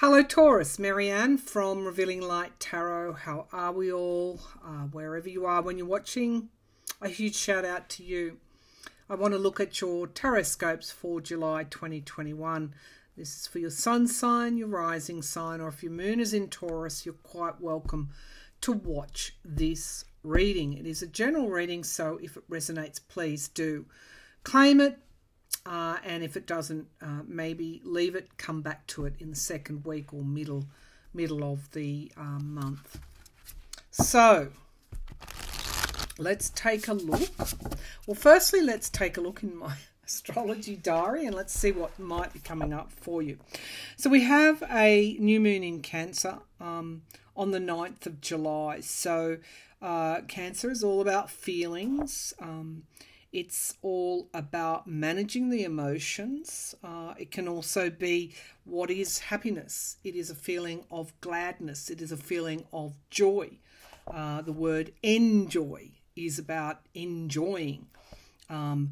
Hello Taurus, Marianne from Revealing Light Tarot. How are we all? Wherever you are when you're watching, a huge shout out to you. I want to look at your tarot scopes for July 2021. This is for your sun sign, your rising sign, or if your moon is in Taurus, you're quite welcome to watch this reading. It is a general reading, so if it resonates, please do claim it. And if it doesn't, maybe leave it, come back to it in the second week or middle of the month. So let's take a look. Well, firstly, let's take a look in my astrology diary and let's see what might be coming up for you. So we have a new moon in Cancer on the 9th of July. So Cancer is all about feelings. It's all about managing the emotions. It can also be what is happiness. It is a feeling of gladness. It is a feeling of joy. The word enjoy is about enjoying. I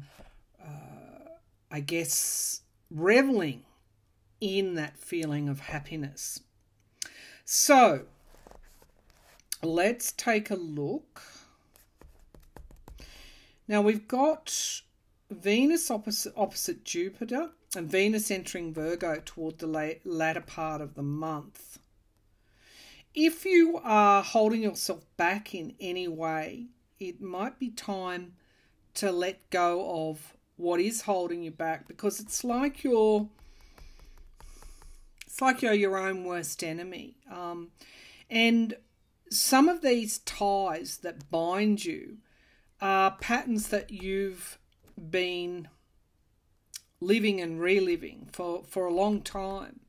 guess reveling in that feeling of happiness. So let's take a look. Now we've got Venus opposite Jupiter and Venus entering Virgo toward the latter part of the month. If you are holding yourself back in any way, it might be time to let go of what is holding you back, because it's like you're your own worst enemy. And some of these ties that bind you are patterns that you've been living and reliving for a long time.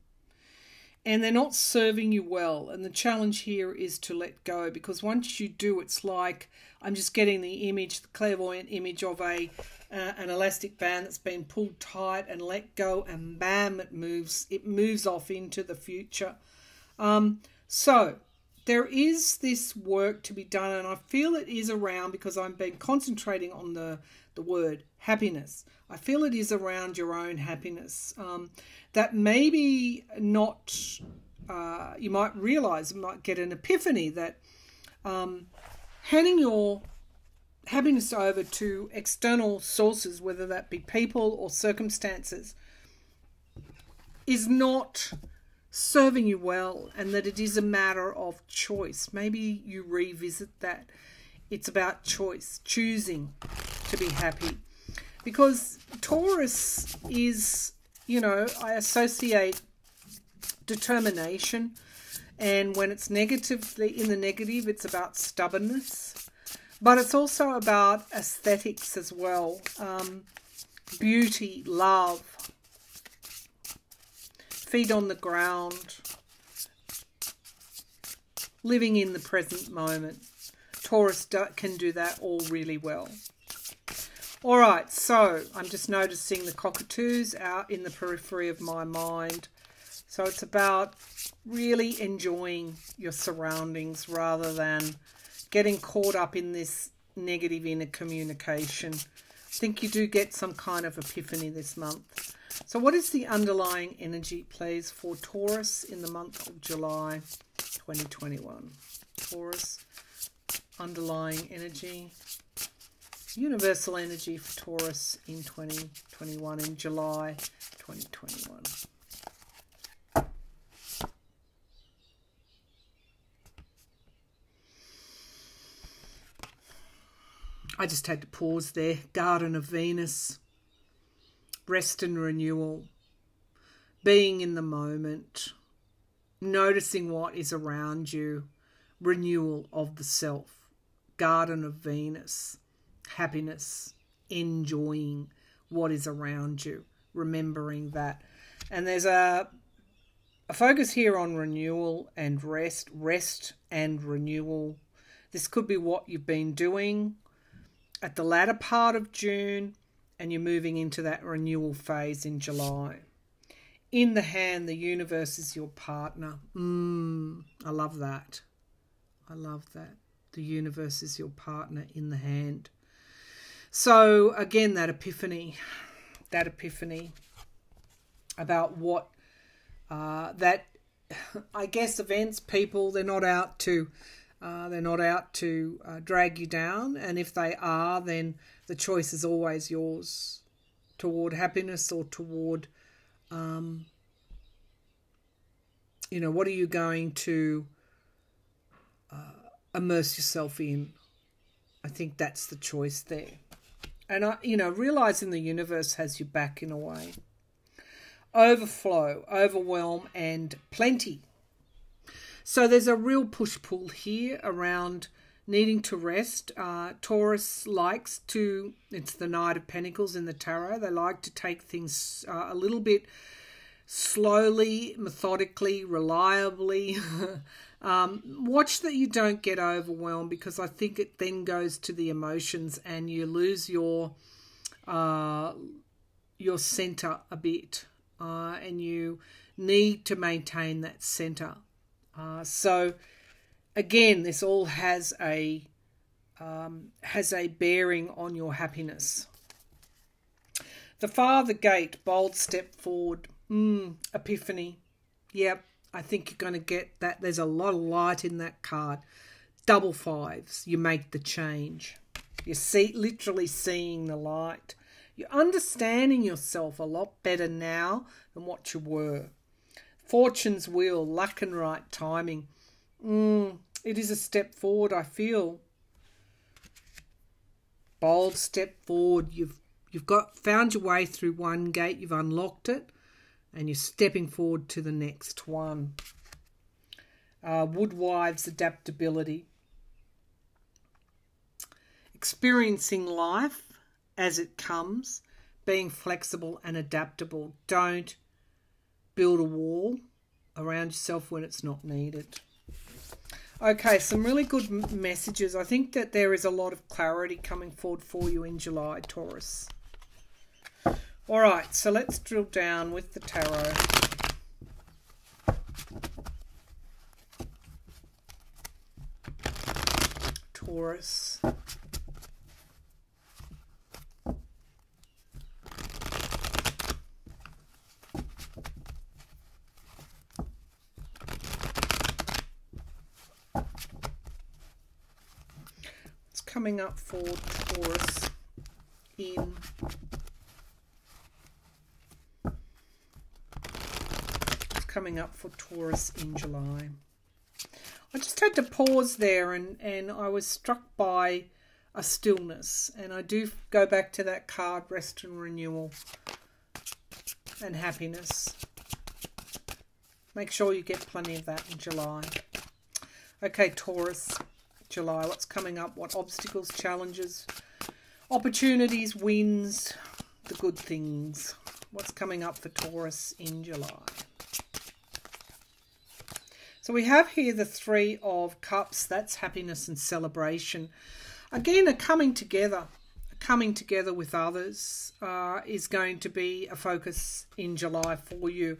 And they're not serving you well. And the challenge here is to let go, because once you do, it's like, I'm just getting the image, the clairvoyant image of an elastic band that's been pulled tight and let go, and bam, it moves off into the future. So there is this work to be done, and I feel it is around, because I've been concentrating on the word happiness. I feel it is around your own happiness. That maybe not, you might realize, you might get an epiphany that handing your happiness over to external sources, whether that be people or circumstances, is not serving you well, and that it is a matter of choice. Maybe you revisit that. It's about choice, choosing to be happy. Because Taurus is, I associate determination, and when it's negatively in the negative, it's about stubbornness. But it's also about aesthetics as well. Beauty, love, feet on the ground, living in the present moment. Taurus can do that all really well. All right, so I'm just noticing the cockatoos out in the periphery of my mind. So it's about really enjoying your surroundings rather than getting caught up in this negative inner communication. I think you do get some kind of epiphany this month. So what is the underlying energy, please, for Taurus in the month of July 2021? Taurus, underlying energy, universal energy for Taurus in 2021, in July 2021. I just had to pause there. Garden of Venus. Rest and renewal, being in the moment, noticing what is around you, renewal of the self, Garden of Venus, happiness, enjoying what is around you, remembering that. And there's a focus here on renewal and rest and renewal. This could be what you've been doing at the latter part of June, and you're moving into that renewal phase in July. In the hand, the universe is your partner. I love that. I love that. The universe is your partner in the hand. So again, that epiphany about what that I guess, events, people. They're not out to drag you down, and if they are, then the choice is always yours, toward happiness or toward, what are you going to immerse yourself in? I think that's the choice there. And, realizing the universe has your back in a way. Overflow, overwhelm, and plenty. So there's a real push-pull here around needing to rest. Taurus likes to, it's the Knight of Pentacles in the Tarot, they like to take things a little bit slowly, methodically, reliably. Watch that you don't get overwhelmed, because I think it then goes to the emotions and you lose your center a bit, and you need to maintain that center. So again, this all has a bearing on your happiness. The Father Gate, bold step forward, epiphany. Yep, I think you're going to get that. There's a lot of light in that card. Double fives, you make the change. You literally seeing the light. You're understanding yourself a lot better now than what you were. Fortune's wheel, luck and right timing. It is a step forward, I feel. Bold step forward. You've found your way through one gate, you've unlocked it, and you're stepping forward to the next one. Woodwives, adaptability. Experiencing life as it comes, being flexible and adaptable. Don't build a wall around yourself when it's not needed. Okay, some really good messages. I think that there is a lot of clarity coming forward for you in July, Taurus. All right, so let's drill down with the tarot. Taurus. What's coming up for Taurus in coming up for Taurus in July? I just had to pause there and I was struck by a stillness, and I do go back to that card, rest and renewal and happiness. Make sure you get plenty of that in July. Okay, Taurus, July, what's coming up? What obstacles, challenges, opportunities, wins, the good things? What's coming up for Taurus in July? So we have here the Three of Cups. That's happiness and celebration. Again, a coming together. Coming together with others is going to be a focus in July for you.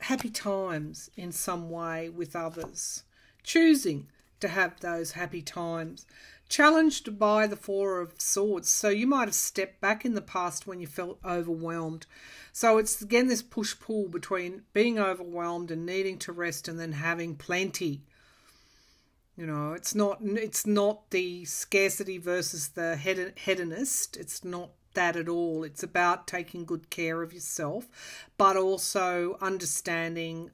Happy times in some way with others. Choosing to have those happy times. Challenged by the Four of Swords. So you might have stepped back in the past when you felt overwhelmed. So it's again this push-pull between being overwhelmed and needing to rest and then having plenty. You know, it's not the scarcity versus the hedonist. It's not that at all. It's about taking good care of yourself, but also understanding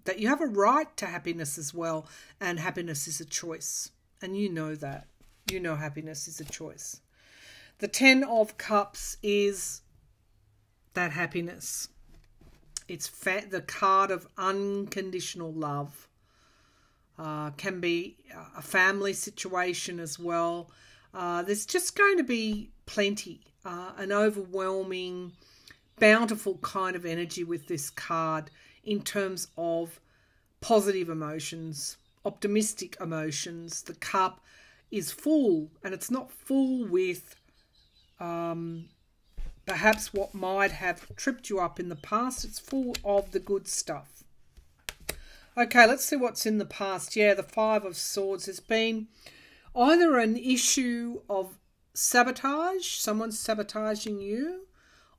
that you have a right to happiness as well, and happiness is a choice. And you know that. You know happiness is a choice. The Ten of Cups is that happiness. It's the card of unconditional love. Can be a family situation as well. There's just going to be plenty, an overwhelming, bountiful kind of energy with this card in terms of positive emotions, optimistic emotions. The cup is full, and it's not full with perhaps what might have tripped you up in the past. It's full of the good stuff. Okay, let's see what's in the past. Yeah, the Five of Swords has been either an issue of sabotage, someone's sabotaging you,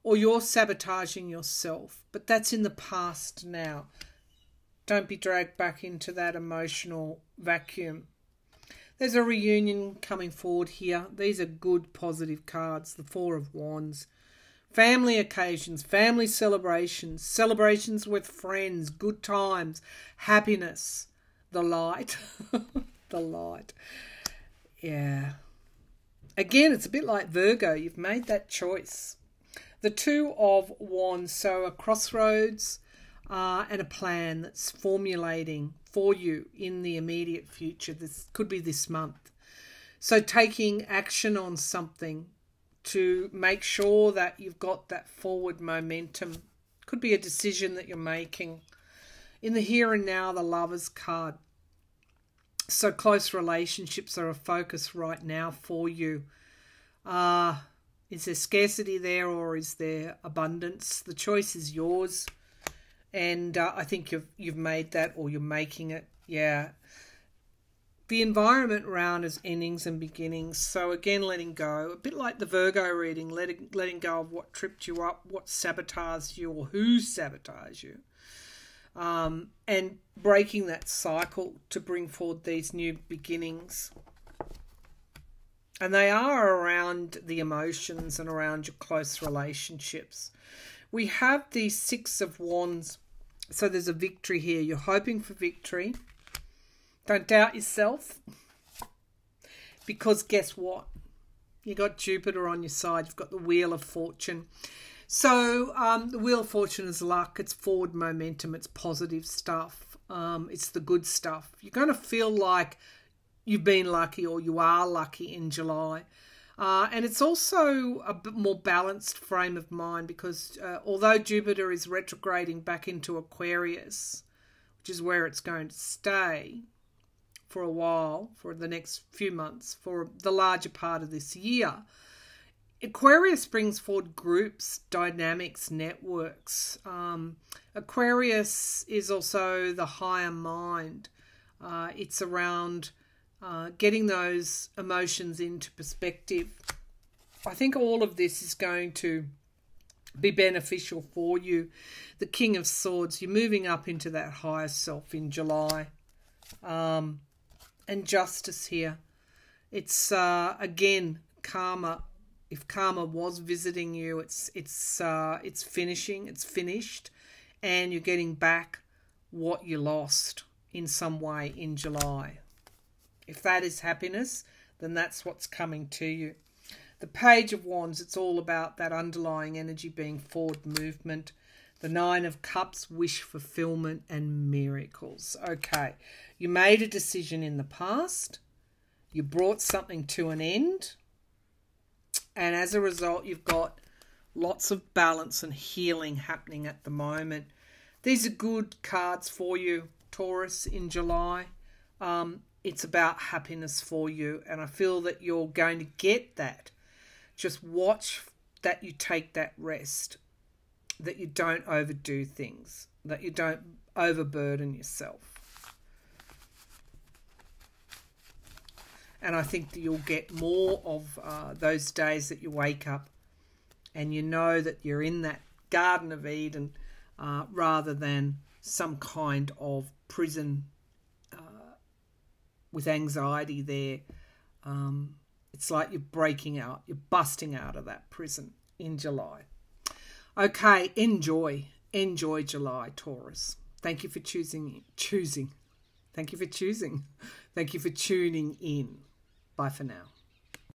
or you're sabotaging yourself. But that's in the past now. Don't be dragged back into that emotional vacuum. There's a reunion coming forward here. These are good, positive cards. The Four of Wands. Family occasions, family celebrations, celebrations with friends, good times, happiness, the light. The light. Yeah. Again, it's a bit like Virgo. You've made that choice. The Two of Wands. So a crossroads and a plan that's formulating for you in the immediate future. This could be this month. So taking action on something to make sure that you've got that forward momentum. Could be a decision that you're making. In the here and now, the Lovers card. So close relationships are a focus right now for you. Is there scarcity there or is there abundance? The choice is yours. And I think you've made that, or you're making it. Yeah. The environment round is endings and beginnings. So again, letting go. A bit like the Virgo reading, letting go of what tripped you up, what sabotaged you, or who sabotaged you. And breaking that cycle to bring forward these new beginnings. And they are around the emotions and around your close relationships. We have the Six of Wands. So there's a victory here. You're hoping for victory. Don't doubt yourself. Because guess what? You got Jupiter on your side. You've got the Wheel of Fortune. So the Wheel of Fortune is luck. It's forward momentum. It's positive stuff. It's the good stuff. You're going to feel like you've been lucky, or you are lucky in July. And it's also a bit more balanced frame of mind, because although Jupiter is retrograding back into Aquarius, which is where it's going to stay for a while, for the next few months, for the larger part of this year, Aquarius brings forward groups, dynamics, networks. Aquarius is also the higher mind. It's around getting those emotions into perspective. I think all of this is going to be beneficial for you. The King of Swords, you're moving up into that higher self in July. And justice here. It's, again, karma. If karma was visiting you, it's finishing, it's finished, and you're getting back what you lost in some way in July. If that is happiness, then that's what's coming to you. The Page of Wands, it's all about that underlying energy being forward movement. The Nine of Cups, wish fulfillment and miracles. Okay, you made a decision in the past. You brought something to an end. And as a result, you've got lots of balance and healing happening at the moment. These are good cards for you, Taurus, in July. It's about happiness for you, and I feel that you're going to get that. Just watch that you take that rest, that you don't overdo things, that you don't overburden yourself. And I think that you'll get more of those days that you wake up and you know that you're in that Garden of Eden rather than some kind of prison with anxiety there. It's like you're breaking out, you're busting out of that prison in July. Okay, enjoy July, Taurus. Thank you for choosing. Thank you for choosing. Thank you for tuning in. Bye for now.